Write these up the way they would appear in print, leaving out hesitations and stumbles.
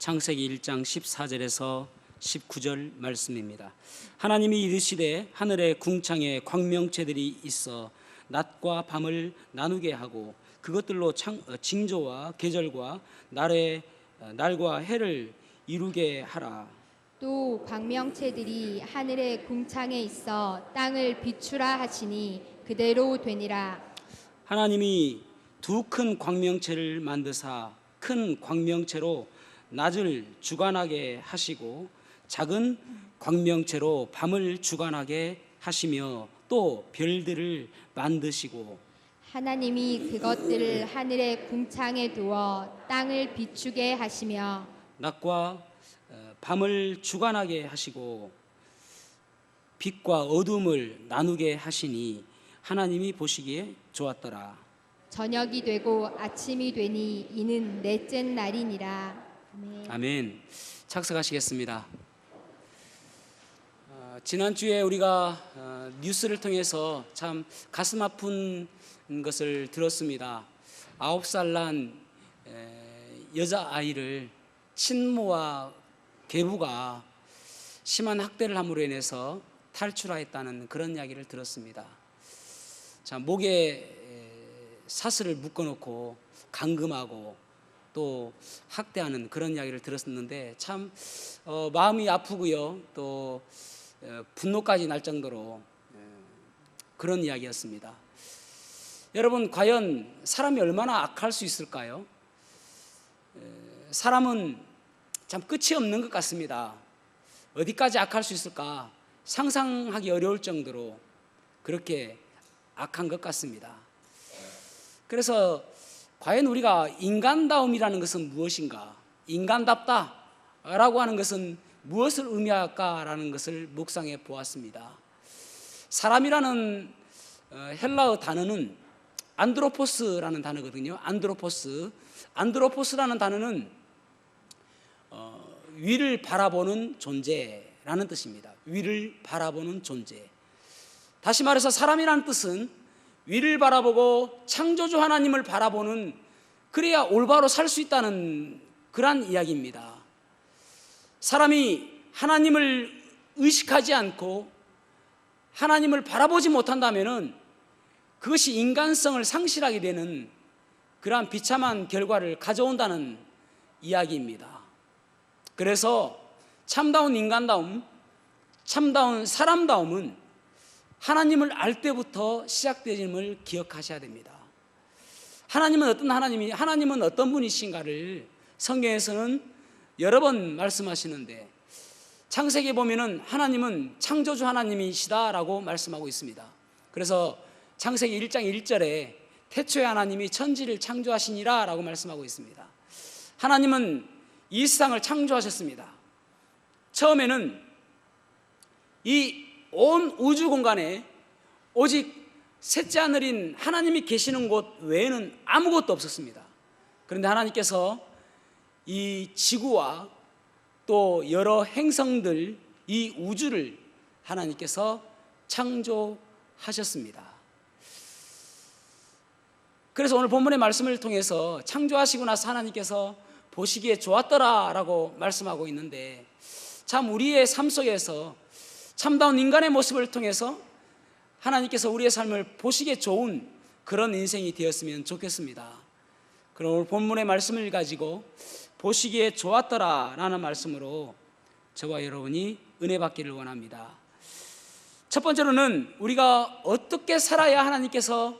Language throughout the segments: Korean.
창세기 1장 14절에서 19절 말씀입니다. 하나님이 이르시되 하늘의 궁창에 광명체들이 있어 낮과 밤을 나누게 하고 그것들로 징조와 계절과 날과 해를 이루게 하라. 또 광명체들이 하늘의 궁창에 있어 땅을 비추라 하시니 그대로 되니라. 하나님이 두 큰 광명체를 만드사 큰 광명체로 낮을 주관하게 하시고 작은 광명체로 밤을 주관하게 하시며 또 별들을 만드시고 하나님이 그것들을 하늘의 궁창에 두어 땅을 비추게 하시며 낮과 밤을 주관하게 하시고 빛과 어둠을 나누게 하시니 하나님이 보시기에 좋았더라. 저녁이 되고 아침이 되니 이는 넷째 날이니라. 아멘. 아멘. 착석하시겠습니다. 지난주에 우리가 뉴스를 통해서 참 가슴 아픈 것을 들었습니다. 9살 난 여자아이를 친모와 계부가 심한 학대를 함으로 인해서 탈출하였다는 그런 이야기를 들었습니다. 자, 목에 사슬을 묶어놓고 감금하고 또 학대하는 그런 이야기를 들었었는데 참 마음이 아프고요. 또 분노까지 날 정도로 그런 이야기였습니다. 여러분, 과연 사람이 얼마나 악할 수 있을까요? 사람은 참 끝이 없는 것 같습니다. 어디까지 악할 수 있을까 상상하기 어려울 정도로 그렇게 악한 것 같습니다. 그래서 과연 우리가 인간다움이라는 것은 무엇인가? 인간답다라고 하는 것은 무엇을 의미할까라는 것을 묵상해 보았습니다. 사람이라는 헬라어 단어는 안드로포스라는 단어거든요. 안드로포스라는 단어는 위를 바라보는 존재라는 뜻입니다. 위를 바라보는 존재. 다시 말해서 사람이라는 뜻은 위를 바라보고 창조주 하나님을 바라보는, 그래야 올바로 살 수 있다는 그러한 이야기입니다. 사람이 하나님을 의식하지 않고 하나님을 바라보지 못한다면 그것이 인간성을 상실하게 되는 그러한 비참한 결과를 가져온다는 이야기입니다. 그래서 참다운 인간다움, 참다운 사람다움은 하나님을 알 때부터 시작됨을 기억하셔야 됩니다. 하나님은 어떤 분이신가를 성경에서는 여러 번 말씀하시는데, 창세기에 보면은 하나님은 창조주 하나님이시다라고 말씀하고 있습니다. 그래서 창세기 1장 1절에 태초에 하나님이 천지를 창조하시니라 라고 말씀하고 있습니다. 하나님은 이 세상을 창조하셨습니다. 처음에는 이 온 우주 공간에 오직 셋째 하늘인 하나님이 계시는 곳 외에는 아무것도 없었습니다. 그런데 하나님께서 이 지구와 또 여러 행성들, 이 우주를 하나님께서 창조하셨습니다. 그래서 오늘 본문의 말씀을 통해서 창조하시고 나서 하나님께서 보시기에 좋았더라라고 말씀하고 있는데, 참 우리의 삶 속에서 참다운 인간의 모습을 통해서 하나님께서 우리의 삶을 보시기에 좋은 그런 인생이 되었으면 좋겠습니다. 그럼 오늘 본문의 말씀을 가지고 보시기에 좋았더라라는 말씀으로 저와 여러분이 은혜 받기를 원합니다. 첫 번째로는 우리가 어떻게 살아야 하나님께서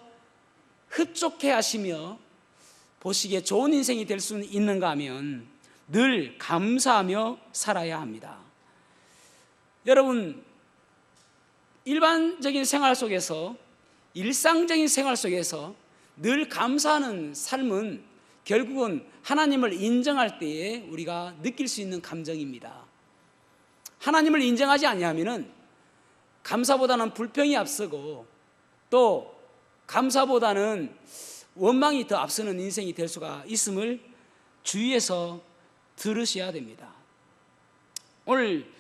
흡족해 하시며 보시기에 좋은 인생이 될 수 있는가 하면 늘 감사하며 살아야 합니다. 여러분, 일반적인 생활 속에서, 일상적인 생활 속에서 늘 감사하는 삶은 결국은 하나님을 인정할 때에 우리가 느낄 수 있는 감정입니다. 하나님을 인정하지 아니하면은 감사보다는 불평이 앞서고 또 감사보다는 원망이 더 앞서는 인생이 될 수가 있음을 주의해서 들으셔야 됩니다. 오늘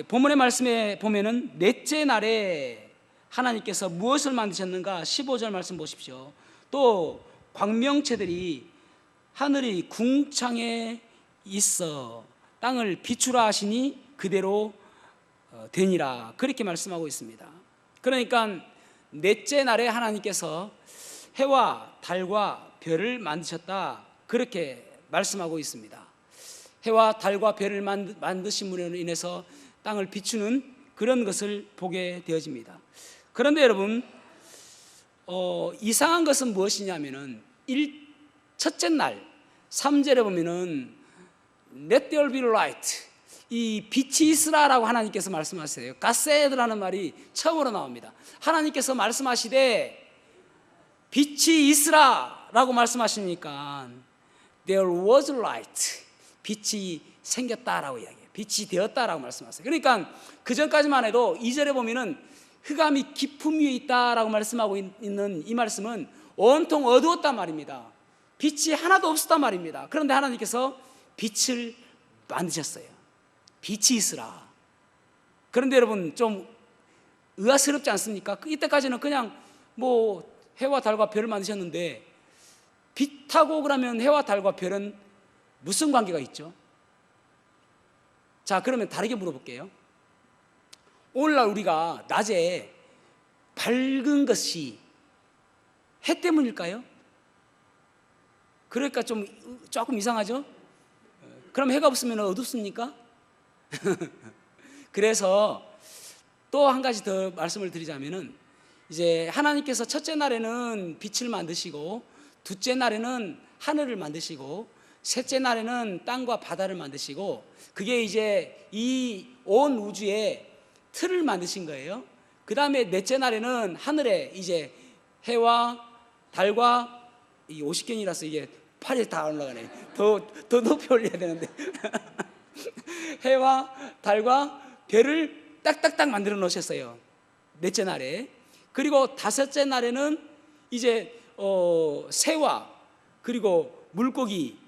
본문의 말씀에 보면은 넷째 날에 하나님께서 무엇을 만드셨는가? 15절 말씀 보십시오. 또 광명체들이 하늘이 궁창에 있어 땅을 비추라 하시니 그대로 되니라 그렇게 말씀하고 있습니다. 그러니까 넷째 날에 하나님께서 해와 달과 별을 만드셨다 그렇게 말씀하고 있습니다. 해와 달과 별을 만드심으로 인해서 땅을 비추는 그런 것을 보게 되어집니다. 그런데 여러분 이상한 것은 무엇이냐면은 첫째 날 3절에 보면은 Let there be light, 이 빛이 있으라라고 하나님께서 말씀하세요. 가세드라는 말이 처음으로 나옵니다. 하나님께서 말씀하시되 빛이 있으라라고 말씀하시니까 There was light, 빛이 생겼다라고 이야기해요. 빛이 되었다라고 말씀하세요. 그러니까 그 전까지만 해도 2절에 보면은 흑암이 깊음 위에 있다라고 말씀하고 있는 이 말씀은 온통 어두웠단 말입니다. 빛이 하나도 없었단 말입니다. 그런데 하나님께서 빛을 만드셨어요. 빛이 있으라. 그런데 여러분 좀 의아스럽지 않습니까? 이때까지는 그냥 뭐 해와 달과 별을 만드셨는데 빛하고 그러면 해와 달과 별은 무슨 관계가 있죠? 자, 그러면 다르게 물어볼게요. 오늘날 우리가 낮에 밝은 것이 해 때문일까요? 그러니까 조금 이상하죠? 그럼 해가 없으면 어둡습니까? 그래서 또 한 가지 더 말씀을 드리자면은 이제 하나님께서 첫째 날에는 빛을 만드시고 둘째 날에는 하늘을 만드시고 셋째 날에는 땅과 바다를 만드시고 그게 이제 이 온 우주의 틀을 만드신 거예요. 그 다음에 넷째 날에는 하늘에 이제 해와 달과 이 50견이라서 이게 팔이 다 올라가네. 더 높이 올려야 되는데 해와 달과 별을 딱딱딱 만들어 놓으셨어요. 넷째 날에. 그리고 다섯째 날에는 이제 새와 그리고 물고기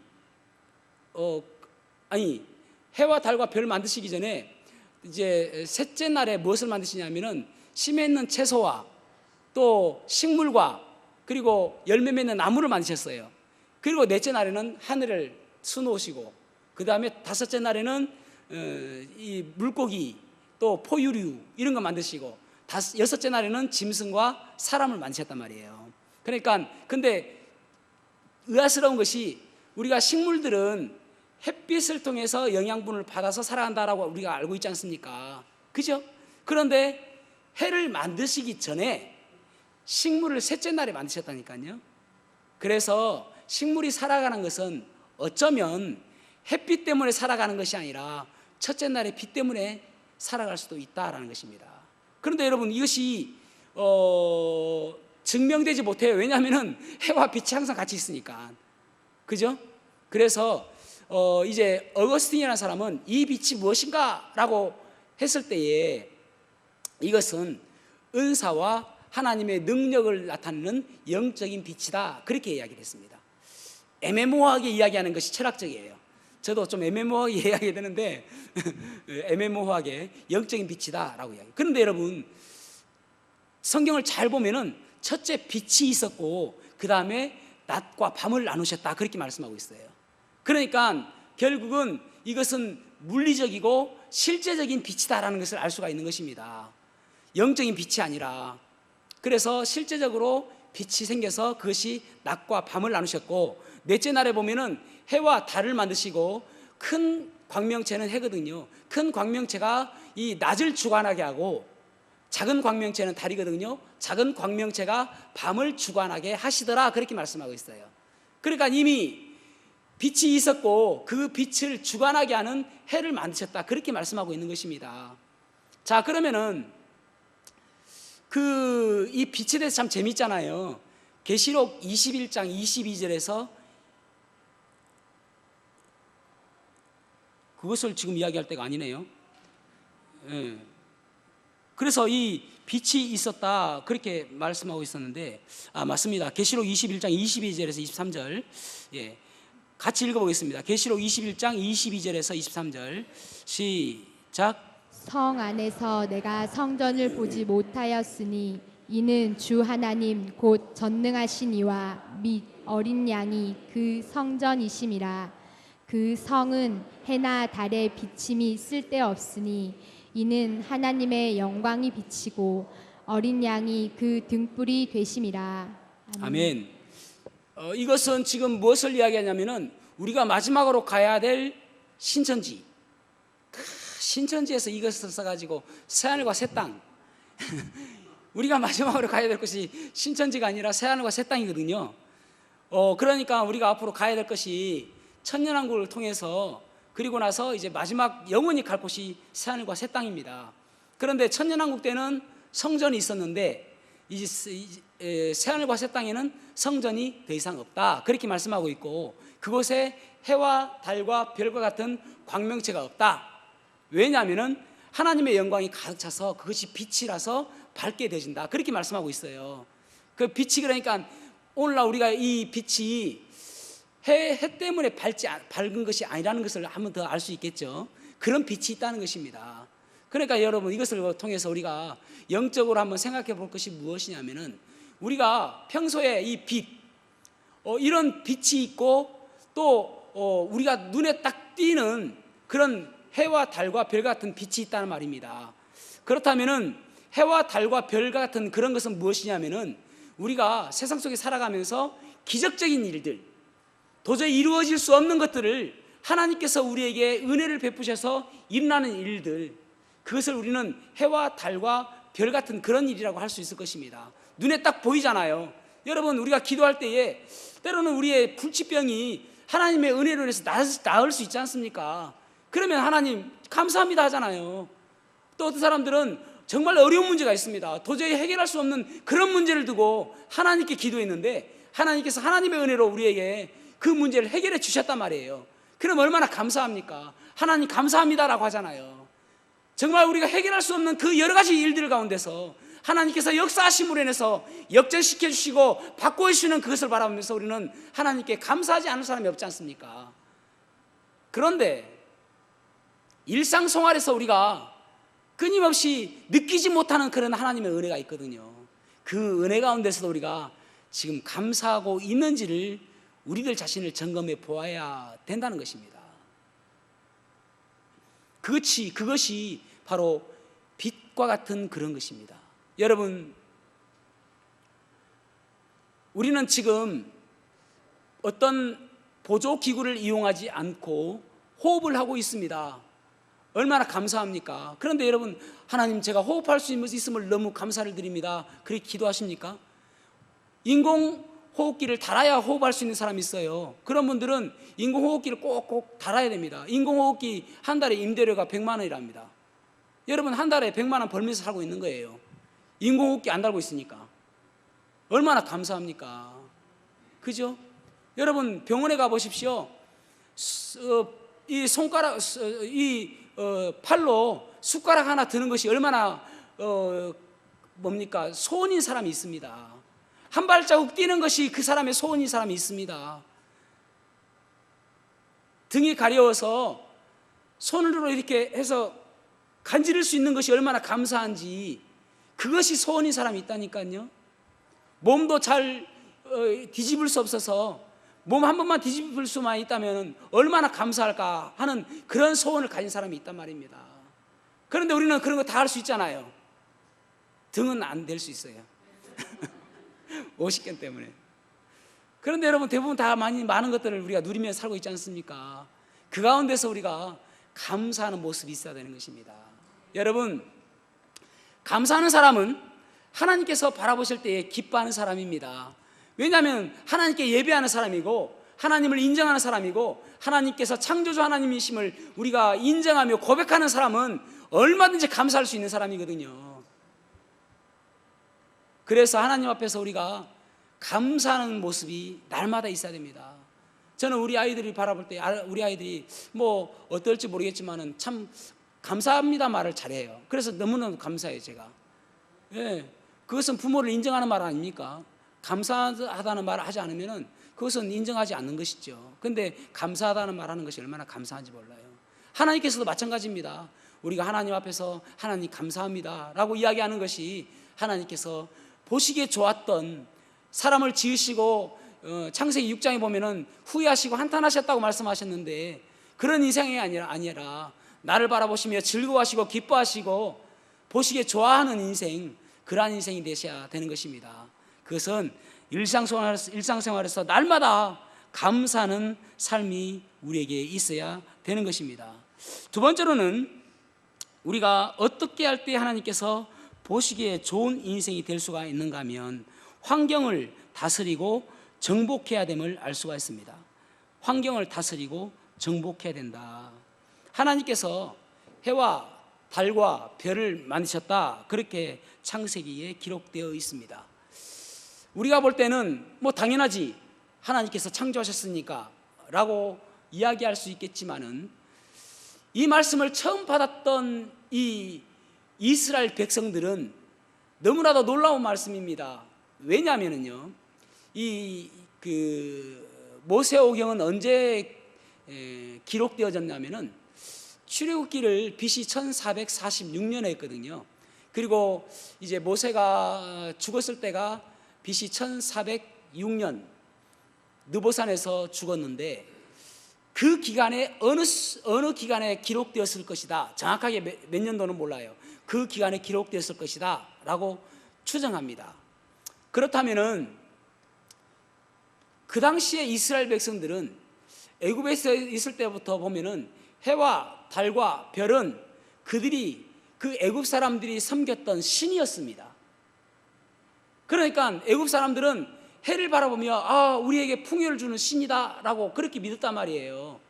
해와 달과 별을 만드시기 전에 이제 셋째 날에 무엇을 만드시냐면은 심에 있는 채소와 또 식물과 그리고 열매 맺는 나무를 만드셨어요. 그리고 넷째 날에는 하늘을 수놓으시고 그 다음에 다섯째 날에는 이 물고기 또 포유류 이런 거 만드시고 여섯째 날에는 짐승과 사람을 만드셨단 말이에요. 그러니까 근데 의아스러운 것이 우리가 식물들은 햇빛을 통해서 영양분을 받아서 살아간다라고 우리가 알고 있지 않습니까? 그죠? 그런데 해를 만드시기 전에 식물을 셋째 날에 만드셨다니까요. 그래서 식물이 살아가는 것은 어쩌면 햇빛 때문에 살아가는 것이 아니라 첫째 날의 빛 때문에 살아갈 수도 있다라는 것입니다. 그런데 여러분 이것이 증명되지 못해요. 왜냐하면 해와 빛이 항상 같이 있으니까. 그죠? 그래서 이제 어거스틴이라는 사람은 이 빛이 무엇인가라고 했을 때에 이것은 은사와 하나님의 능력을 나타내는 영적인 빛이다 그렇게 이야기를 했습니다. 애매모호하게 이야기하는 것이 철학적이에요. 저도 좀 애매모호하게 이야기해야 되는데 애매모호하게 영적인 빛이다 라고 이야기해요. 그런데 여러분 성경을 잘 보면은 첫째 빛이 있었고 그 다음에 낮과 밤을 나누셨다 그렇게 말씀하고 있어요. 그러니까 결국은 이것은 물리적이고 실제적인 빛이다라는 것을 알 수가 있는 것입니다. 영적인 빛이 아니라. 그래서 실제적으로 빛이 생겨서 그것이 낮과 밤을 나누셨고 넷째 날에 보면은 해와 달을 만드시고 큰 광명체는 해거든요. 큰 광명체가 이 낮을 주관하게 하고 작은 광명체는 달이거든요. 작은 광명체가 밤을 주관하게 하시더라 그렇게 말씀하고 있어요. 그러니까 이미 빛이 있었고 그 빛을 주관하게 하는 해를 만드셨다 그렇게 말씀하고 있는 것입니다. 자, 그러면은 이 빛에 대해서 참 재밌잖아요. 계시록 21장 22절에서 그것을 지금 이야기할 때가 아니네요. 예. 그래서 이 빛이 있었다 그렇게 말씀하고 있었는데 맞습니다. 계시록 21장 22절에서 23절 예. 같이 읽어보겠습니다. 계시록 21장 22절에서 23절 시작. 성 안에서 내가 성전을 보지 못하였으니 이는 주 하나님 곧 전능하신 이와 및 어린 양이 그 성전이심이라. 그 성은 해나 달의 비침이 쓸데없으니 이는 하나님의 영광이 비치고 어린 양이 그 등불이 되심이라. 아멘. 이것은 지금 무엇을 이야기하냐면은 우리가 마지막으로 가야 될 신천지, 신천지에서 이것을 써가지고 새하늘과 새 땅 우리가 마지막으로 가야 될 것이 신천지가 아니라 새하늘과 새 땅이거든요. 그러니까 우리가 앞으로 가야 될 것이 천년왕국을 통해서, 그리고 나서 이제 마지막 영원히 갈 곳이 새하늘과 새 땅입니다. 그런데 천년왕국 때는 성전이 있었는데 이제 새하늘과 새 땅에는 성전이 더 이상 없다, 그렇게 말씀하고 있고, 그곳에 해와 달과 별과 같은 광명체가 없다. 왜냐하면은 하나님의 영광이 가득 차서 그것이 빛이라서 밝게 되진다, 그렇게 말씀하고 있어요. 그 빛이, 그러니까 오늘날 우리가 이 빛이 해 때문에 밝은 것이 아니라는 것을 한 번 더 알 수 있겠죠. 그런 빛이 있다는 것입니다. 그러니까 여러분, 이것을 통해서 우리가 영적으로 한번 생각해 볼 것이 무엇이냐면은, 우리가 평소에 이 빛, 이런 빛이 있고 또 우리가 눈에 딱 띄는 그런 해와 달과 별 같은 빛이 있다는 말입니다. 그렇다면은 해와 달과 별 같은 그런 것은 무엇이냐면은, 우리가 세상 속에 살아가면서 기적적인 일들, 도저히 이루어질 수 없는 것들을 하나님께서 우리에게 은혜를 베푸셔서 일어나는 일들, 그것을 우리는 해와 달과 별 같은 그런 일이라고 할 수 있을 것입니다. 눈에 딱 보이잖아요. 여러분, 우리가 기도할 때에 때로는 우리의 불치병이 하나님의 은혜로 인해서 나을 수 있지 않습니까? 그러면 하나님 감사합니다 하잖아요. 또 어떤 사람들은 정말 어려운 문제가 있습니다. 도저히 해결할 수 없는 그런 문제를 두고 하나님께 기도했는데 하나님께서 하나님의 은혜로 우리에게 그 문제를 해결해 주셨단 말이에요. 그럼 얼마나 감사합니까? 하나님 감사합니다라고 하잖아요. 정말 우리가 해결할 수 없는 그 여러 가지 일들 가운데서 하나님께서 역사하심으로 인해서 역전시켜 주시고 바꿔주시는 그것을 바라보면서 우리는 하나님께 감사하지 않을 사람이 없지 않습니까? 그런데 일상생활에서 우리가 끊임없이 느끼지 못하는 그런 하나님의 은혜가 있거든요. 그 은혜 가운데서도 우리가 지금 감사하고 있는지를 우리들 자신을 점검해 보아야 된다는 것입니다. 그것이 바로 빛과 같은 그런 것입니다. 여러분, 우리는 지금 어떤 보조기구를 이용하지 않고 호흡을 하고 있습니다. 얼마나 감사합니까? 그런데 여러분, 하나님, 제가 호흡할 수 있음을 너무 감사를 드립니다, 그렇게 기도하십니까? 인공호흡기를 달아야 호흡할 수 있는 사람이 있어요. 그런 분들은 인공호흡기를 꼭꼭 달아야 됩니다. 인공호흡기 한 달에 임대료가 100만 원이랍니다. 여러분, 한 달에 100만 원 벌면서 살고 있는 거예요. 인공호흡기 안 달고 있으니까. 얼마나 감사합니까? 그죠? 여러분, 병원에 가보십시오. 이 손가락, 팔로 숟가락 하나 드는 것이 얼마나 소원인 사람이 있습니다. 한 발자국 뛰는 것이 그 사람의 소원인 사람이 있습니다. 등이 가려워서 손으로 이렇게 해서 간지를 수 있는 것이 얼마나 감사한지, 그것이 소원인 사람이 있다니까요. 몸도 잘 뒤집을 수 없어서 몸 한 번만 뒤집을 수만 있다면 얼마나 감사할까 하는 그런 소원을 가진 사람이 있단 말입니다. 그런데 우리는 그런 거 다 할 수 있잖아요. 등은 안 될 수 있어요. 50견 때문에. 그런데 여러분, 대부분 다 많은 것들을 우리가 누리며 살고 있지 않습니까? 그 가운데서 우리가 감사하는 모습이 있어야 되는 것입니다. 여러분, 감사하는 사람은 하나님께서 바라보실 때에 기뻐하는 사람입니다. 왜냐하면 하나님께 예배하는 사람이고 하나님을 인정하는 사람이고 하나님께서 창조주 하나님이심을 우리가 인정하며 고백하는 사람은 얼마든지 감사할 수 있는 사람이거든요. 그래서 하나님 앞에서 우리가 감사하는 모습이 날마다 있어야 됩니다. 저는 우리 아이들이 바라볼 때, 우리 아이들이 뭐 어떨지 모르겠지만은 참 감사합니다 말을 잘해요. 그래서 너무너무 감사해요, 제가. 예, 그것은 부모를 인정하는 말 아닙니까? 감사하다는 말을 하지 않으면은 그것은 인정하지 않는 것이죠. 그런데 감사하다는 말 하는 것이 얼마나 감사한지 몰라요. 하나님께서도 마찬가지입니다. 우리가 하나님 앞에서 하나님 감사합니다 라고 이야기하는 것이 하나님께서 보시기에 좋았던, 사람을 지으시고 창세기 6장에 보면은 후회하시고 한탄하셨다고 말씀하셨는데 그런 인생이 아니라 나를 바라보시며 즐거워하시고 기뻐하시고 보시기에 좋아하는 인생, 그러한 인생이 되셔야 되는 것입니다. 그것은 일상생활에서 날마다 감사하는 삶이 우리에게 있어야 되는 것입니다. 두 번째로는 우리가 어떻게 할 때 하나님께서 보시기에 좋은 인생이 될 수가 있는가 하면 환경을 다스리고 정복해야 됨을 알 수가 있습니다. 환경을 다스리고 정복해야 된다. 하나님께서 해와 달과 별을 만드셨다, 그렇게 창세기에 기록되어 있습니다. 우리가 볼 때는 뭐 당연하지, 하나님께서 창조하셨으니까 라고 이야기할 수 있겠지만은 이 말씀을 처음 받았던 이 이스라엘 백성들은 너무나도 놀라운 말씀입니다. 왜냐하면요, 모세오경은 언제 기록되어졌냐면은 출애굽기를 BC 1446년에 했거든요. 그리고 이제 모세가 죽었을 때가 BC 1406년 느보산에서 죽었는데 그 기간에 어느 기간에 기록되었을 것이다, 정확하게 몇 년도는 몰라요. 그 기간에 기록되었을 것이다 라고 추정합니다. 그렇다면은 그 당시에 이스라엘 백성들은 애굽에 있을 때부터 보면은 해와 달과 별은 그들이 그 애굽 사람들이 섬겼던 신이었습니다. 그러니까 애굽 사람들은 해를 바라보며 우리에게 풍요를 주는 신이다 라고 그렇게 믿었단 말이에요.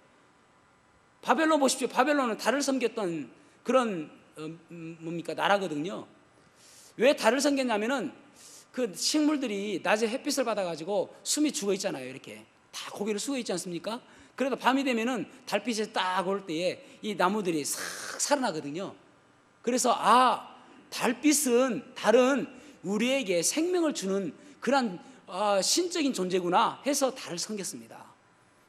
바벨론 보십시오. 바벨론은 달을 섬겼던 그런 나라거든요. 왜 달을 섬겼냐면은 그 식물들이 낮에 햇빛을 받아가지고 숨이 죽어 있잖아요. 이렇게 다 고개를 숙여 있지 않습니까? 그래도 밤이 되면은 달빛이 딱 올 때에 이 나무들이 싹 살아나거든요. 그래서 달은 우리에게 생명을 주는 그런 신적인 존재구나 해서 달을 섬겼습니다.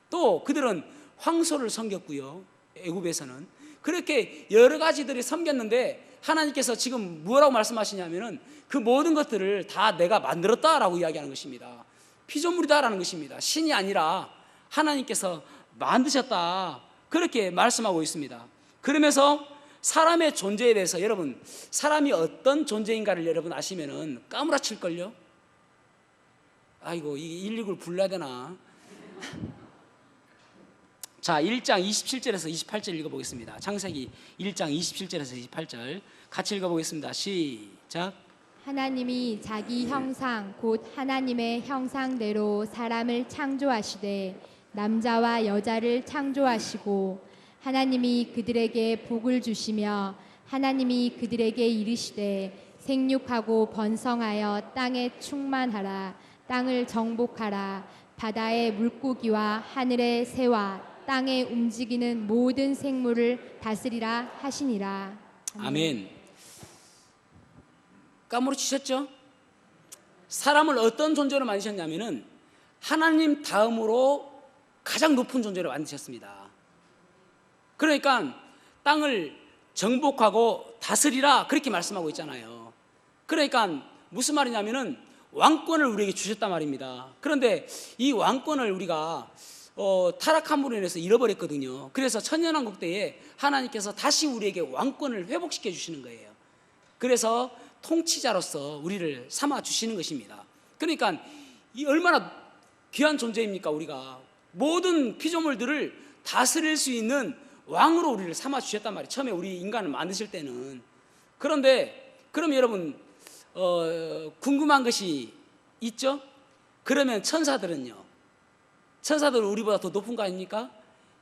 또 그들은 황소를 섬겼고요. 애굽에서는 그렇게 여러 가지들이 섬겼는데 하나님께서 지금 뭐라고 말씀하시냐면은 그 모든 것들을 다 내가 만들었다라고 이야기하는 것입니다. 피조물이다라는 것입니다. 신이 아니라 하나님께서 만드셨다, 그렇게 말씀하고 있습니다. 그러면서 사람의 존재에 대해서, 여러분 사람이 어떤 존재인가를 여러분 아시면은 까무라칠걸요. 아이고, 이게 119를 불러야 되나. 자, 1장 27절에서 28절 읽어보겠습니다. 창세기 1장 27절에서 28절 같이 읽어보겠습니다. 시작. 하나님이 자기 형상 곧 하나님의 형상대로 사람을 창조하시되 남자와 여자를 창조하시고 하나님이 그들에게 복을 주시며 하나님이 그들에게 이르시되 생육하고 번성하여 땅에 충만하라. 땅을 정복하라. 바다의 물고기와 하늘의 새와 땅에 움직이는 모든 생물을 다스리라 하시니라. 아멘. 까무러치셨죠? 사람을 어떤 존재로 만드셨냐면은 하나님 다음으로 가장 높은 존재로 만드셨습니다. 그러니까 땅을 정복하고 다스리라, 그렇게 말씀하고 있잖아요. 그러니까 무슨 말이냐면은 왕권을 우리에게 주셨단 말입니다. 그런데 이 왕권을 우리가 타락함으로 인해서 잃어버렸거든요. 그래서 천년왕국 때에 하나님께서 다시 우리에게 왕권을 회복시켜 주시는 거예요. 그래서 통치자로서 우리를 삼아 주시는 것입니다. 그러니까 이 얼마나 귀한 존재입니까? 우리가 모든 피조물들을 다스릴 수 있는 왕으로 우리를 삼아 주셨단 말이에요. 처음에 우리 인간을 만드실 때는. 그런데 그럼 여러분 궁금한 것이 있죠? 그러면 천사들은요? 천사들은 우리보다 더 높은 거 아닙니까?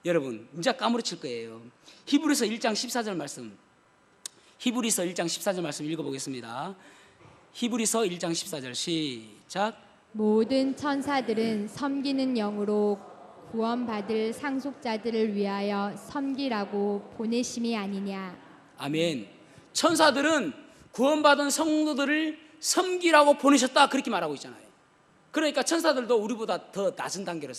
여러분 이제 까무러칠 거예요. 히브리서 1장 14절 말씀, 히브리서 1장 14절 말씀 읽어보겠습니다. 히브리서 1장 14절 시작. 모든 천사들은 섬기는 영으로 구원받을 상속자들을 위하여 섬기라고 보내심이 아니냐. 아멘. 천사들은 구원받은 성도들을 섬기라고 보내셨다, 그렇게 말하고 있잖아요. 그러니까 천사들도 우리보다 더 낮은 단계로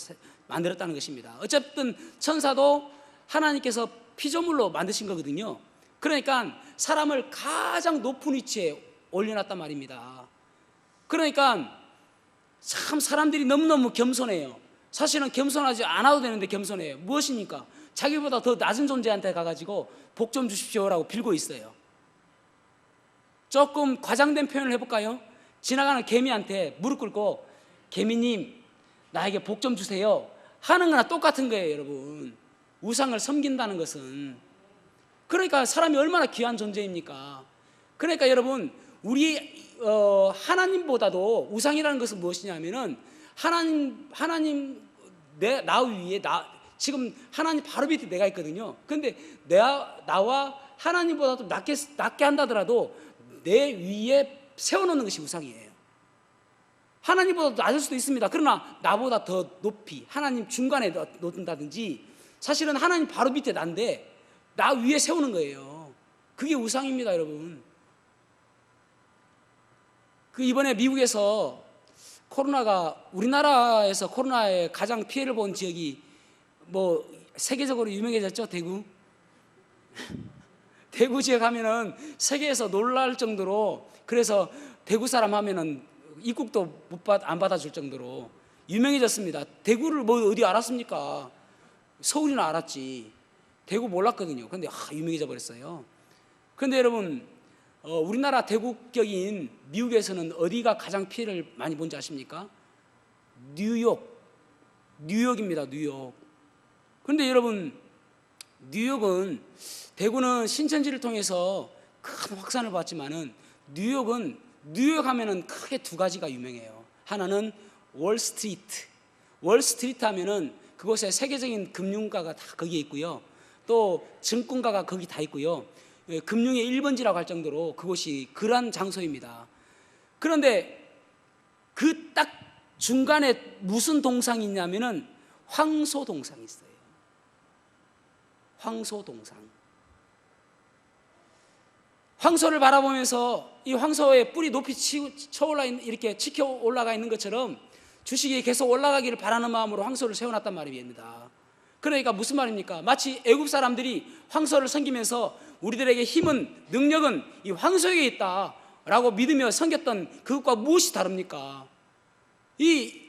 만들었다는 것입니다. 어쨌든 천사도 하나님께서 피조물로 만드신 거거든요. 그러니까 사람을 가장 높은 위치에 올려놨단 말입니다. 그러니까 참 사람들이 너무너무 겸손해요. 사실은 겸손하지 않아도 되는데 겸손해요. 무엇입니까? 자기보다 더 낮은 존재한테 가가지고 복 좀 주십시오라고 빌고 있어요. 조금 과장된 표현을 해볼까요? 지나가는 개미한테 무릎 꿇고 개미님 나에게 복 좀 주세요 하는 거나 똑같은 거예요. 여러분, 우상을 섬긴다는 것은, 그러니까 사람이 얼마나 귀한 존재입니까? 그러니까 여러분, 우리 하나님보다도 우상이라는 것은 무엇이냐면은 하나님 나 위에 지금 하나님 바로 밑에 내가 있거든요. 근데 나와 하나님보다도 낮게 한다더라도 내 위에 세워놓는 것이 우상이에요. 하나님보다 낮을 수도 있습니다. 그러나 나보다 더 높이 하나님 중간에 놓는다든지, 사실은 하나님 바로 밑에 난데 나 위에 세우는 거예요. 그게 우상입니다, 여러분. 이번에 미국에서 우리나라에서 코로나에 가장 피해를 본 지역이 세계적으로 유명해졌죠. 대구 지역 하면은 세계에서 놀랄 정도로, 그래서 대구 사람 하면은 입국도 안 받아줄 정도로 유명해졌습니다. 대구를 어디 알았습니까? 서울이나 알았지. 대구 몰랐거든요. 근데 유명해져 버렸어요. 그런데 여러분, 우리나라 대국격인 미국에서는 어디가 가장 피해를 많이 본지 아십니까? 뉴욕입니다. 뉴욕. 그런데 여러분, 대구는 신천지를 통해서 큰 확산을 받았지만은 뉴욕 하면은 크게 두 가지가 유명해요. 하나는 월스트리트 하면은 그곳에 세계적인 금융가가 다 거기에 있고요. 또 증권가가 거기 다 있고요. 금융의 1번지라고 할 정도로 그곳이 그러한 장소입니다. 그런데 그 딱 중간에 무슨 동상이 있냐면은 황소동상이 있어요. 황소를 바라보면서 이 황소의 뿔이 높이 이렇게 치켜 올라가 있는 것처럼 주식이 계속 올라가기를 바라는 마음으로 황소를 세워놨단 말입니다. 그러니까 무슨 말입니까? 마치 애굽 사람들이 황소를 섬기면서 우리들에게 힘은, 능력은 이 황소에게 있다라고 믿으며 섬겼던 그것과 무엇이 다릅니까? 이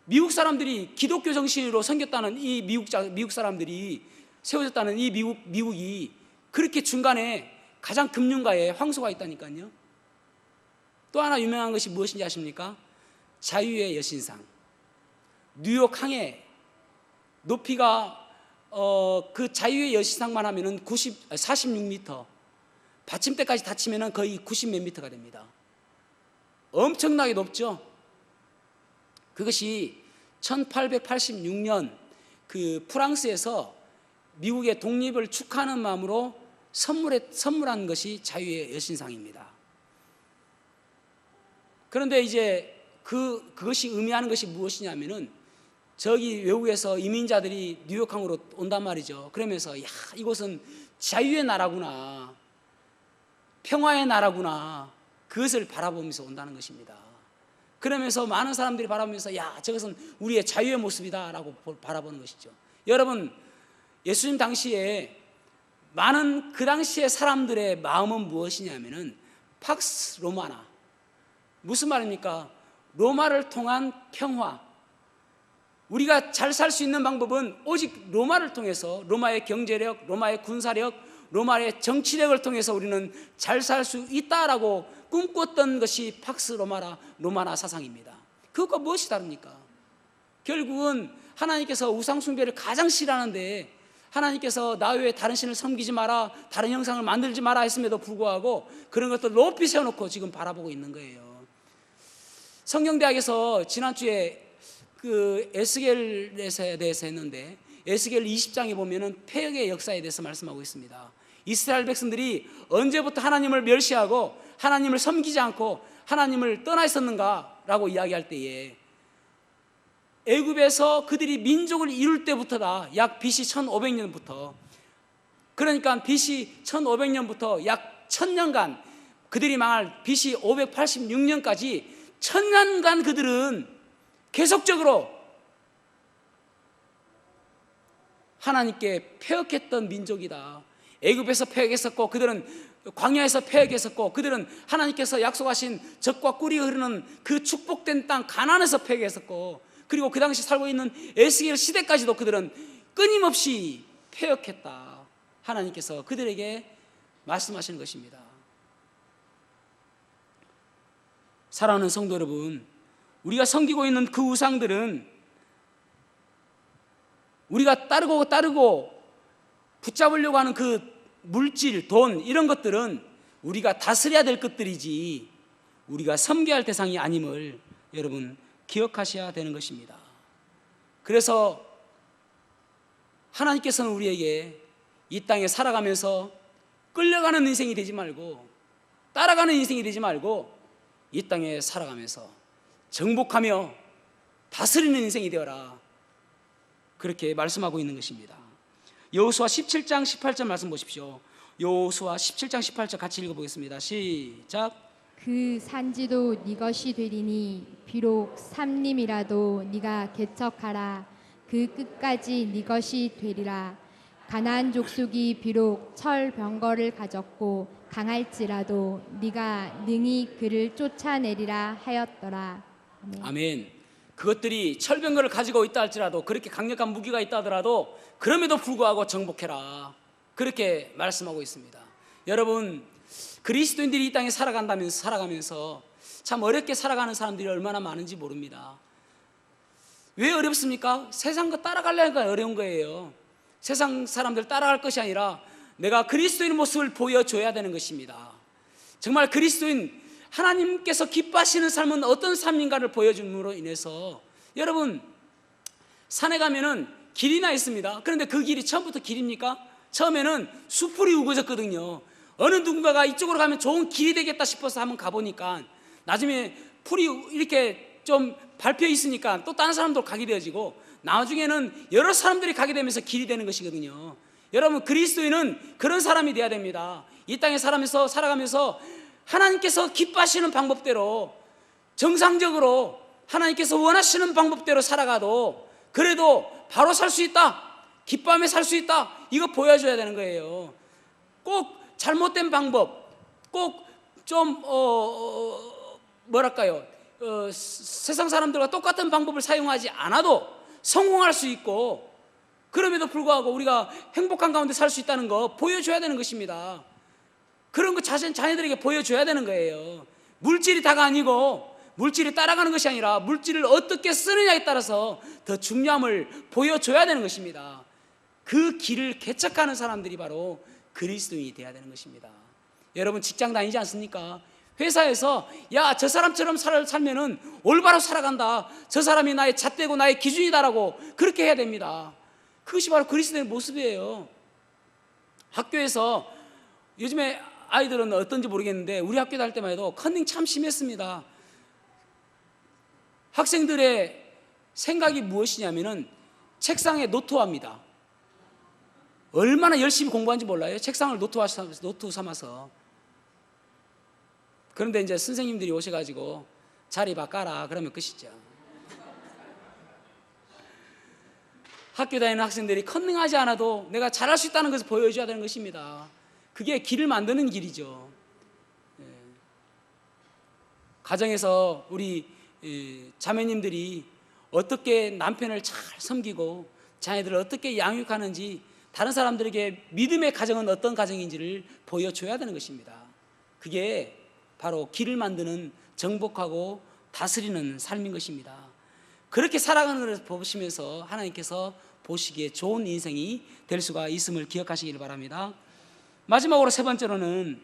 미국 사람들이 기독교 정신으로 섬겼다는 이 미국 사람들이 세워졌다는 이 미국이 그렇게 중간에 가장 금융가에 황소가 있다니까요. 또 하나 유명한 것이 무엇인지 아십니까? 자유의 여신상. 뉴욕 항해 높이가 그 자유의 여신상만 하면은 46m, 받침대까지 닫히면은 거의 90 몇 미터가 됩니다. 엄청나게 높죠. 그것이 1886년 그 프랑스에서 미국의 독립을 축하하는 마음으로 선물한 것이 자유의 여신상입니다. 그런데 이제 그것이 의미하는 것이 무엇이냐면은, 저기 외국에서 이민자들이 뉴욕항으로 온단 말이죠. 그러면서 이곳은 자유의 나라구나, 평화의 나라구나, 그것을 바라보면서 온다는 것입니다. 그러면서 많은 사람들이 바라보면서 저것은 우리의 자유의 모습이다 라고 바라보는 것이죠. 여러분, 예수님 당시에 많은 그 당시의 사람들의 마음은 무엇이냐면은 팍스 로마나, 무슨 말입니까? 로마를 통한 평화. 우리가 잘 살 수 있는 방법은 오직 로마를 통해서, 로마의 경제력, 로마의 군사력, 로마의 정치력을 통해서 우리는 잘 살 수 있다라고 꿈꿨던 것이 팍스 로마나 사상입니다. 그것과 무엇이 다릅니까? 결국은 하나님께서 우상 숭배를 가장 싫어하는데, 하나님께서 나 외에 다른 신을 섬기지 마라, 다른 형상을 만들지 마라 했음에도 불구하고 그런 것들 높이 세워놓고 지금 바라보고 있는 거예요. 성경대학에서 지난주에 그 에스겔에 대해서 했는데, 에스겔 20장에 보면은 폐역의 역사에 대해서 말씀하고 있습니다. 이스라엘 백성들이 언제부터 하나님을 멸시하고 하나님을 섬기지 않고 하나님을 떠나 있었는가라고 이야기할 때에, 애굽에서 그들이 민족을 이룰 때부터다, 약 BC 1500년부터, 그러니까 BC 1500년부터 약 1000년간, 그들이 망할 BC 586년까지 1000년간 그들은 계속적으로 하나님께 폐역했던 민족이다. 애굽에서 패역했었고 그들은 광야에서 패역했었고 그들은 하나님께서 약속하신 젖과 꿀이 흐르는 그 축복된 땅 가나안에서 패역했었고 그리고 그 당시 살고 있는 에스겔 시대까지도 그들은 끊임없이 패역했다. 하나님께서 그들에게 말씀하시는 것입니다. 사랑하는 성도 여러분, 우리가 섬기고 있는 그 우상들은 우리가 따르고 붙잡으려고 하는 그 물질, 돈 이런 것들은 우리가 다스려야 될 것들이지 우리가 섬겨야 할 대상이 아님을 여러분 기억하셔야 되는 것입니다. 그래서 하나님께서는 우리에게 이 땅에 살아가면서 끌려가는 인생이 되지 말고 따라가는 인생이 되지 말고 이 땅에 살아가면서 정복하며 다스리는 인생이 되어라, 그렇게 말씀하고 있는 것입니다. 여호수아 17장 18절 말씀 보십시오. 여호수아 17장 18절 같이 읽어보겠습니다. 시작. 그 산지도 네 것이 되리니 비록 삼림이라도 네가 개척하라. 그 끝까지 네 것이 되리라. 가나안 족속이 비록 철 병거를 가졌고 강할지라도 네가 능히 그를 쫓아내리라 하였더라. 아멘. 아멘. 그것들이 철병거를 가지고 있다 할지라도, 그렇게 강력한 무기가 있다 하더라도 그럼에도 불구하고 정복해라, 그렇게 말씀하고 있습니다. 여러분, 그리스도인들이 이 땅에 살아가면서 참 어렵게 살아가는 사람들이 얼마나 많은지 모릅니다. 왜 어렵습니까? 세상과 따라가려니까 어려운 거예요. 세상 사람들 따라갈 것이 아니라 내가 그리스도인 모습을 보여줘야 되는 것입니다. 정말 그리스도인, 하나님께서 기뻐하시는 삶은 어떤 삶인가를 보여줌으로 인해서, 여러분 산에 가면은 길이나 있습니다. 그런데 그 길이 처음부터 길입니까? 처음에는 수풀이 우거졌거든요. 어느 누군가가 이쪽으로 가면 좋은 길이 되겠다 싶어서 한번 가보니까 나중에 풀이 이렇게 좀 밟혀 있으니까 또 다른 사람도 가게 되어지고 나중에는 여러 사람들이 가게 되면서 길이 되는 것이거든요. 여러분, 그리스도인은 그런 사람이 돼야 됩니다. 이 땅에 살아가면서 하나님께서 기뻐하시는 방법대로, 정상적으로 하나님께서 원하시는 방법대로 살아가도 그래도 바로 살 수 있다, 기뻐하며 살 수 있다, 이거 보여줘야 되는 거예요. 꼭 잘못된 방법, 꼭 좀 세상 사람들과 똑같은 방법을 사용하지 않아도 성공할 수 있고, 그럼에도 불구하고 우리가 행복한 가운데 살 수 있다는 거 보여줘야 되는 것입니다. 그런 거 자녀들에게 보여줘야 되는 거예요. 물질이 다가 아니고 물질이 따라가는 것이 아니라 물질을 어떻게 쓰느냐에 따라서 더 중요함을 보여줘야 되는 것입니다. 그 길을 개척하는 사람들이 바로 그리스도인이 되어야 되는 것입니다. 여러분, 직장 다니지 않습니까? 회사에서 야, 저 사람처럼 살면은 올바로 살아간다, 저 사람이 나의 잣대고 나의 기준이다라고 그렇게 해야 됩니다. 그것이 바로 그리스도의 모습이에요. 학교에서 요즘에 아이들은 어떤지 모르겠는데 우리 학교 다닐 때만 해도 컨닝 참 심했습니다. 학생들의 생각이 무엇이냐면은 책상에 노트화입니다. 얼마나 열심히 공부하는지 몰라요? 책상을 노트 삼아서. 그런데 이제 선생님들이 오셔가지고 자리 바꿔라 그러면 끝이죠. 학교 다니는 학생들이 컨닝하지 않아도 내가 잘할 수 있다는 것을 보여줘야 되는 것입니다. 그게 길을 만드는 길이죠. 가정에서 우리 자매님들이 어떻게 남편을 잘 섬기고 자녀들을 어떻게 양육하는지, 다른 사람들에게 믿음의 가정은 어떤 가정인지를 보여줘야 되는 것입니다. 그게 바로 길을 만드는, 정복하고 다스리는 삶인 것입니다. 그렇게 살아가는 것을 보시면서 하나님께서 보시기에 좋은 인생이 될 수가 있음을 기억하시기를 바랍니다. 마지막으로 세 번째로는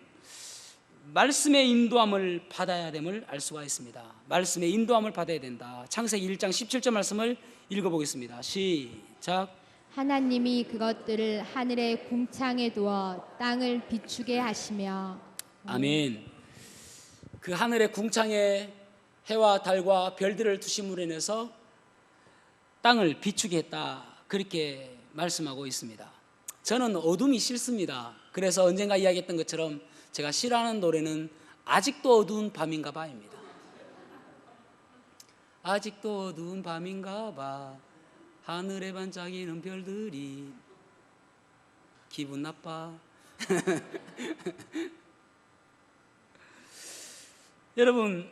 말씀의 인도함을 받아야 됨을 알 수가 있습니다. 말씀의 인도함을 받아야 된다. 창세기 1장 17절 말씀을 읽어보겠습니다. 시작. 하나님이 그것들을 하늘의 궁창에 두어 땅을 비추게 하시며. 아멘. 그 하늘의 궁창에 해와 달과 별들을 두심으로 인해서 땅을 비추게 했다, 그렇게 말씀하고 있습니다. 저는 어둠이 싫습니다. 그래서 언젠가 이야기했던 것처럼 제가 싫어하는 노래는 아직도 어두운 밤인가 봐입니다. 아직도 어두운 밤인가 봐, 하늘에 반짝이는 별들이 기분 나빠, 여러분,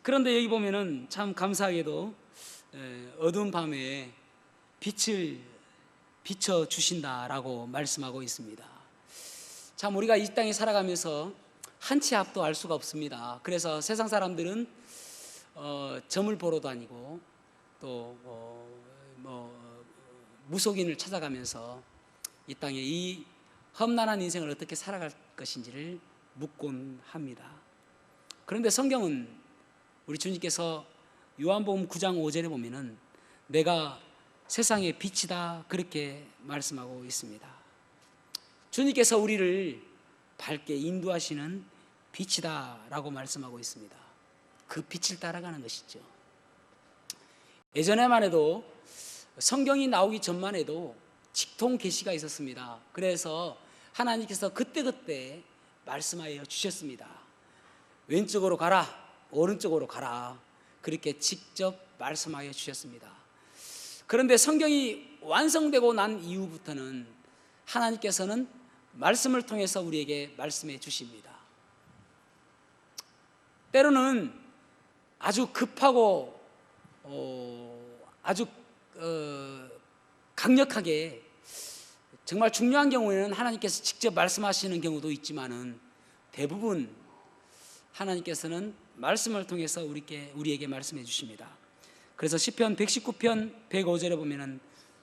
그런데 여기 보면은 참 감사하게도 어두운 밤에 빛을 비춰 주신다라고 말씀하고 있습니다. 참 우리가 이 땅에 살아가면서 한 치 앞도 알 수가 없습니다. 그래서 세상 사람들은 점을 보러 다니고 또 무속인을 찾아가면서 이 땅에 이 험난한 인생을 어떻게 살아갈 것인지를 묻곤 합니다. 그런데 성경은 우리 주님께서 요한복음 9장 5절에 보면은 내가 세상의 빛이다 그렇게 말씀하고 있습니다. 주님께서 우리를 밝게 인도하시는 빛이다 라고 말씀하고 있습니다. 그 빛을 따라가는 것이죠. 예전에만 해도 성경이 나오기 전만 해도 직통 계시가 있었습니다. 그래서 하나님께서 그때그때 말씀하여 주셨습니다. 왼쪽으로 가라, 오른쪽으로 가라, 그렇게 직접 말씀하여 주셨습니다. 그런데 성경이 완성되고 난 이후부터는 하나님께서는 말씀을 통해서 우리에게 말씀해 주십니다. 때로는 아주 급하고 아주 강력하게 정말 중요한 경우에는 하나님께서 직접 말씀하시는 경우도 있지만은 대부분 하나님께서는 말씀을 통해서 우리에게 말씀해 주십니다. 그래서 시편 119편 105절에 보면은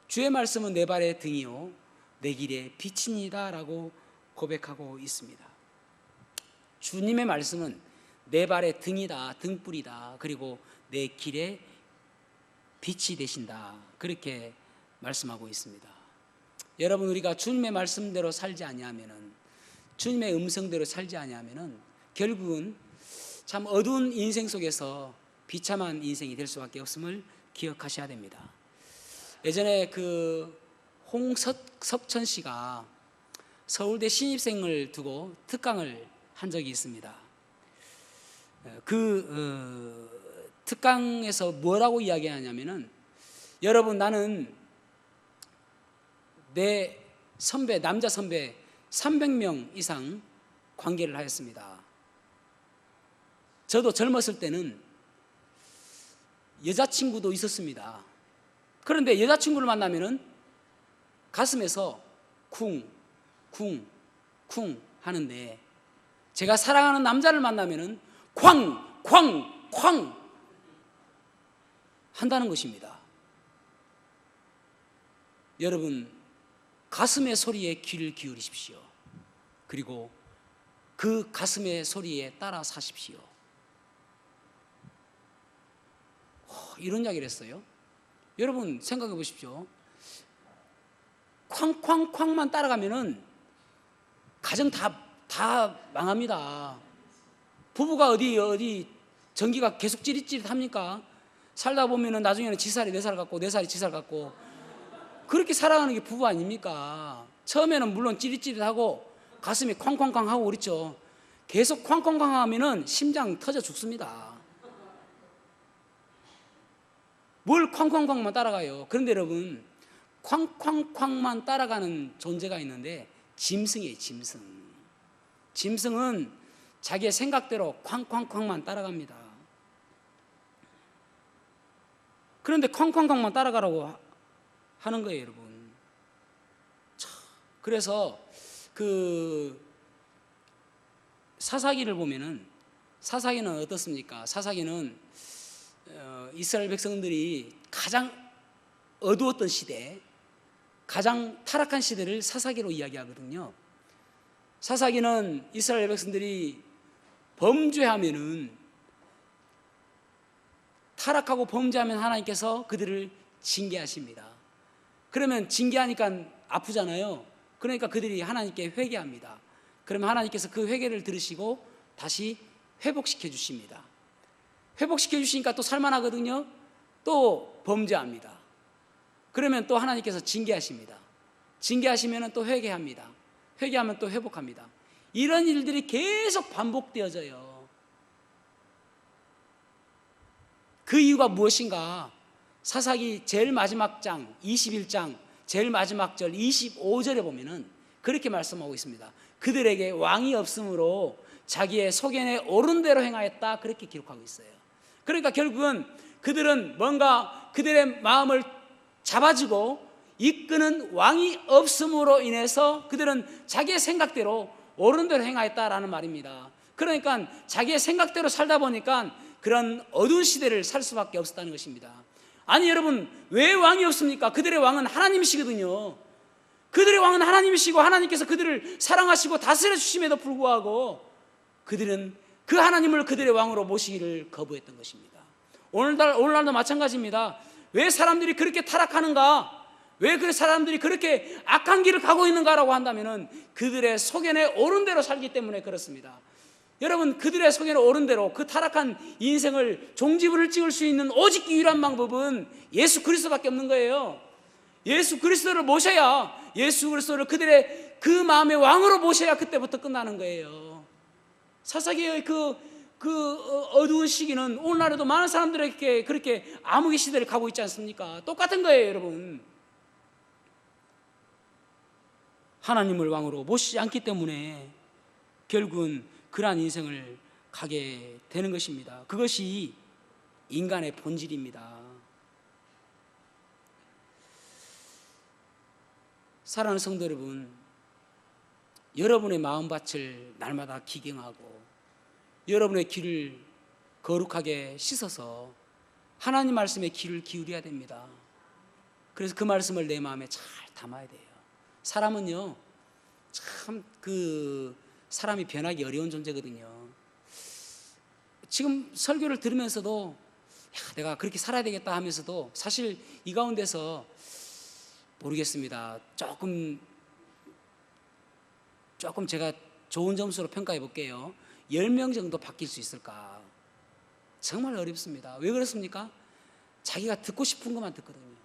주의 말씀은 내 발의 등이요 내 길의 빛이니이다 라고 고백하고 있습니다. 주님의 말씀은 내 발의 등이다, 등불이다, 그리고 내 길의 빛이 되신다, 그렇게 말씀하고 있습니다. 여러분, 우리가 주님의 말씀대로 살지 아니하면은, 주님의 음성대로 살지 아니하면은 결국은 참 어두운 인생 속에서 비참한 인생이 될 수밖에 없음을 기억하셔야 됩니다. 예전에 홍석천 씨가 서울대 신입생을 두고 특강을 한 적이 있습니다. 특강에서 뭐라고 이야기하냐면은, 여러분, 나는 내 선배, 남자 선배 300명 이상 관계를 하였습니다. 저도 젊었을 때는 여자친구도 있었습니다. 그런데 여자친구를 만나면은 가슴에서 쿵, 쿵, 쿵 하는데, 제가 사랑하는 남자를 만나면은 쾅, 쾅, 쾅 한다는 것입니다. 여러분, 가슴의 소리에 귀를 기울이십시오. 그리고 그 가슴의 소리에 따라 사십시오. 이런 이야기를 했어요. 여러분 생각해 보십시오. 쾅쾅쾅만 따라가면은 가정 다 망합니다. 부부가 어디 전기가 계속 찌릿찌릿합니까? 살다 보면은 나중에는 지살이 4살 같고 4살이 지살 같고 그렇게 살아가는 게 부부 아닙니까? 처음에는 물론 찌릿찌릿하고 가슴이 쾅쾅쾅 하고 그렇죠. 계속 쾅쾅쾅 하면은 심장 터져 죽습니다. 뭘 쾅쾅쾅만 따라가요? 그런데 여러분, 쾅쾅쾅만 따라가는 존재가 있는데 짐승이에요. 짐승은 자기의 생각대로 쾅쾅쾅만 따라갑니다. 그런데 쾅쾅쾅만 따라가라고 하는 거예요, 여러분. 그래서 사사기를 보면은, 사사기는 어떻습니까? 사사기는 이스라엘 백성들이 가장 어두웠던 시대, 가장 타락한 시대를 사사기로 이야기하거든요. 사사기는 이스라엘 백성들이 범죄하면은, 타락하고 범죄하면 하나님께서 그들을 징계하십니다. 그러면 징계하니까 아프잖아요. 그러니까 그들이 하나님께 회개합니다. 그러면 하나님께서 그 회개를 들으시고 다시 회복시켜 주십니다. 회복시켜 주시니까 또 살만하거든요. 또 범죄합니다. 그러면 또 하나님께서 징계하십니다. 징계하시면 또 회개합니다. 회개하면 또 회복합니다. 이런 일들이 계속 반복되어져요. 그 이유가 무엇인가? 사사기 제일 마지막 장 21장 제일 마지막 절 25절에 보면은 그렇게 말씀하고 있습니다. 그들에게 왕이 없으므로 자기의 소견에 옳은 대로 행하였다, 그렇게 기록하고 있어요. 그러니까 결국은 그들은 뭔가 그들의 마음을 잡아주고 이끄는 왕이 없음으로 인해서 그들은 자기의 생각대로 옳은 대로 행하였다라는 말입니다. 그러니까 자기의 생각대로 살다 보니까 그런 어두운 시대를 살 수밖에 없었다는 것입니다. 아니 여러분, 왜 왕이 없습니까? 그들의 왕은 하나님이시거든요. 그들의 왕은 하나님이시고 하나님께서 그들을 사랑하시고 다스려 주심에도 불구하고 그들은 그 하나님을 그들의 왕으로 모시기를 거부했던 것입니다. 오늘날도 마찬가지입니다. 왜 사람들이 그렇게 타락하는가? 왜 그 사람들이 그렇게 악한 길을 가고 있는가라고 한다면 그들의 소견에 옳은 대로 살기 때문에 그렇습니다. 여러분, 그들의 소견에 옳은 대로 그 타락한 인생을 종지부를 찍을 수 있는 오직 유일한 방법은 예수 그리스도밖에 없는 거예요. 예수 그리스도를 모셔야, 예수 그리스도를 그들의 그 마음의 왕으로 모셔야 그때부터 끝나는 거예요. 사사기의 그 어두운 시기는 오늘날에도 많은 사람들에게 그렇게 암흑의 시대를 가고 있지 않습니까? 똑같은 거예요, 여러분. 하나님을 왕으로 모시지 않기 때문에 결국은 그러한 인생을 가게 되는 것입니다. 그것이 인간의 본질입니다. 사랑하는 성도 여러분, 여러분의 마음밭을 날마다 기경하고 여러분의 귀를 거룩하게 씻어서 하나님 말씀에 귀를 기울여야 됩니다. 그래서 그 말씀을 내 마음에 잘 담아야 돼요. 사람은요, 참 사람이 변하기 어려운 존재거든요. 지금 설교를 들으면서도 내가 그렇게 살아야 되겠다 하면서도 사실 이 가운데서 모르겠습니다. 조금 제가 좋은 점수로 평가해 볼게요. 10명 정도 바뀔 수 있을까? 정말 어렵습니다. 왜 그렇습니까? 자기가 듣고 싶은 것만 듣거든요.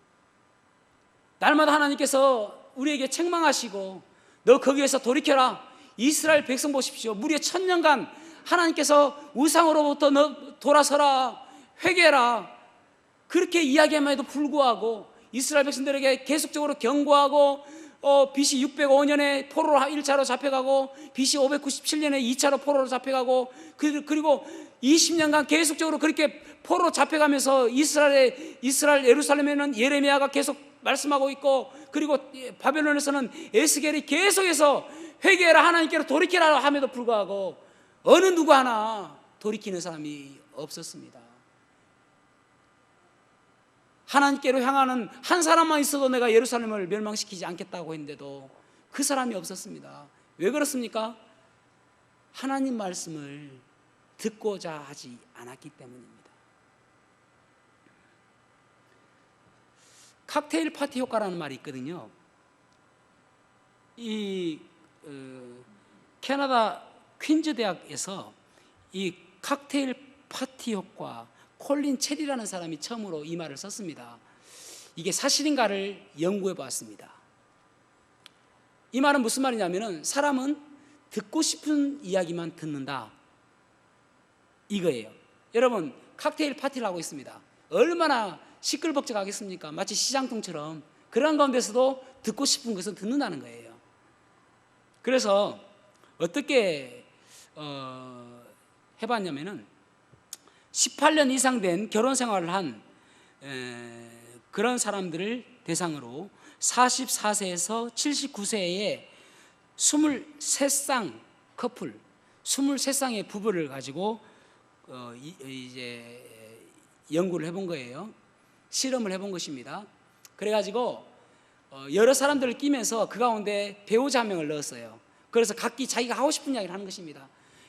날마다 하나님께서 우리에게 책망하시고 너 거기에서 돌이켜라. 이스라엘 백성 보십시오. 무려 1000년간 하나님께서 우상으로부터 너 돌아서라, 회개해라, 그렇게 이야기함에도 불구하고 이스라엘 백성들에게 계속적으로 경고하고 BC 605년에 포로로 1차로 잡혀가고 BC 597년에 2차로 포로로 잡혀가고 그리고 20년간 계속적으로 그렇게 포로로 잡혀가면서 이스라엘 예루살렘에는 예레미야가 계속 말씀하고 있고, 그리고 바벨론에서는 에스겔이 계속해서 회개해라, 하나님께로 돌이키라 함에도 불구하고 어느 누구 하나 돌이키는 사람이 없었습니다. 하나님께로 향하는 한 사람만 있어도 내가 예루살렘을 멸망시키지 않겠다고 했는데도 그 사람이 없었습니다. 왜 그렇습니까? 하나님 말씀을 듣고자 하지 않았기 때문입니다. 칵테일 파티 효과라는 말이 있거든요. 캐나다 퀸즈 대학에서 이 칵테일 파티 효과, 콜린 체리라는 사람이 처음으로 이 말을 썼습니다. 이게 사실인가를 연구해 보았습니다. 이 말은 무슨 말이냐면은 사람은 듣고 싶은 이야기만 듣는다, 이거예요. 여러분, 칵테일 파티를 하고 있습니다. 얼마나 시끌벅적하겠습니까? 마치 시장통처럼. 그런 가운데서도 듣고 싶은 것은 듣는다는 거예요. 그래서 어떻게 해봤냐면은 18년 이상 된 결혼 생활을 한 그런 사람들을 대상으로 44세에서 79세의 23쌍 커플, 23쌍의 부부를 가지고 이제 연구를 해본 거예요. 실험을 해본 것입니다. 그래가지고 여러 사람들을 끼면서 그 가운데 배우자 한 명을 넣었어요. 그래서 각기 자기가 하고 싶은 이야기를 하는 것입니다.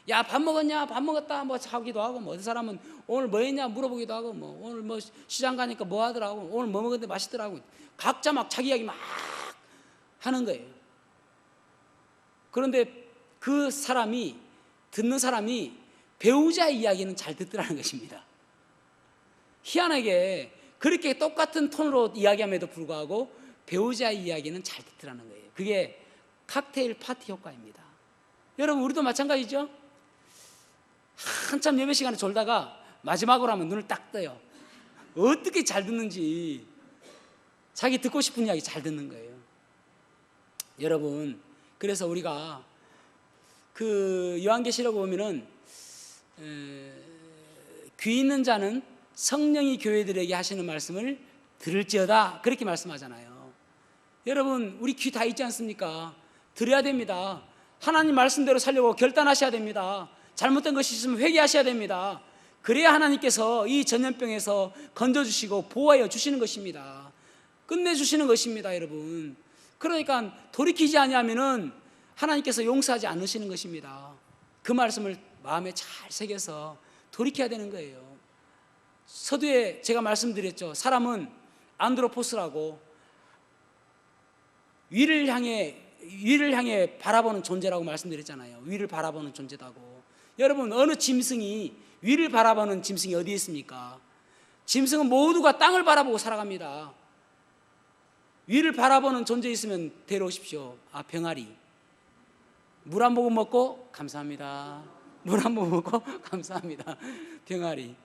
야, 밥 먹었냐? 밥 먹었다 뭐 하기도 하고, 뭐 어떤 사람은 오늘 뭐 했냐 물어보기도 하고, 뭐 오늘 뭐 시장 가니까 뭐 하더라고, 오늘 뭐 먹었는데 맛있더라고. 각자 막 자기 이야기 막 하는 거예요. 그런데 그 사람이, 듣는 사람이 배우자의 이야기는 잘 듣더라는 것입니다. 희한하게 그렇게 똑같은 톤으로 이야기함에도 불구하고 배우자의 이야기는 잘 듣더라는 거예요. 그게 칵테일 파티 효과입니다. 여러분, 우리도 마찬가지죠? 한참 예배 시간에 졸다가 마지막으로 하면 눈을 딱 떠요. 어떻게 잘 듣는지, 자기 듣고 싶은 이야기 잘 듣는 거예요. 여러분, 그래서 우리가 그 요한계시록 보면은 귀 있는 자는 성령이 교회들에게 하시는 말씀을 들을지어다 그렇게 말씀하잖아요. 여러분 우리 귀 다 있지 않습니까? 들어야 됩니다. 하나님 말씀대로 살려고 결단하셔야 됩니다. 잘못된 것이 있으면 회개하셔야 됩니다. 그래야 하나님께서 이 전염병에서 건져주시고 보호하여 주시는 것입니다. 끝내주시는 것입니다, 여러분. 그러니까 돌이키지 아니하면은 하나님께서 용서하지 않으시는 것입니다. 그 말씀을 마음에 잘 새겨서 돌이켜야 되는 거예요. 서두에 제가 말씀드렸죠. 사람은 안드로포스라고 위를 향해 바라보는 존재라고 말씀드렸잖아요. 위를 바라보는 존재다고. 여러분 어느 짐승이 위를 바라보는 짐승이 어디 있습니까? 짐승은 모두가 땅을 바라보고 살아갑니다. 위를 바라보는 존재 있으면 데려오십시오. 병아리. 물 한 모금 먹고 감사합니다. 물 한 모금 먹고 감사합니다. 병아리.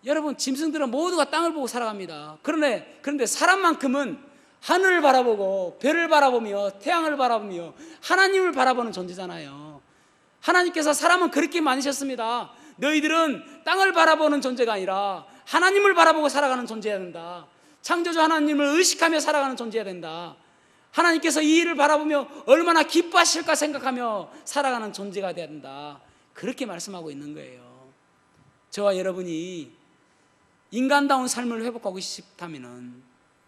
여러분 짐승들은 모두가 땅을 보고 살아갑니다. 그런데 사람만큼은 하늘을 바라보고 별을 바라보며 태양을 바라보며 하나님을 바라보는 존재잖아요. 하나님께서 사람은 그렇게 만드셨습니다. 너희들은 땅을 바라보는 존재가 아니라 하나님을 바라보고 살아가는 존재여야 된다. 창조주 하나님을 의식하며 살아가는 존재여야 된다. 하나님께서 이 일을 바라보며 얼마나 기뻐하실까 생각하며 살아가는 존재가 되어야 된다. 그렇게 말씀하고 있는 거예요. 저와 여러분이 인간다운 삶을 회복하고 싶다면,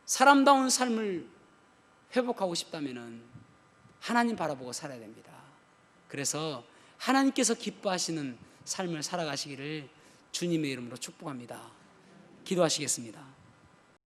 사람다운 삶을 회복하고 싶다면 하나님 바라보고 살아야 됩니다. 그래서 하나님께서 기뻐하시는 삶을 살아가시기를 주님의 이름으로 축복합니다. 기도하시겠습니다.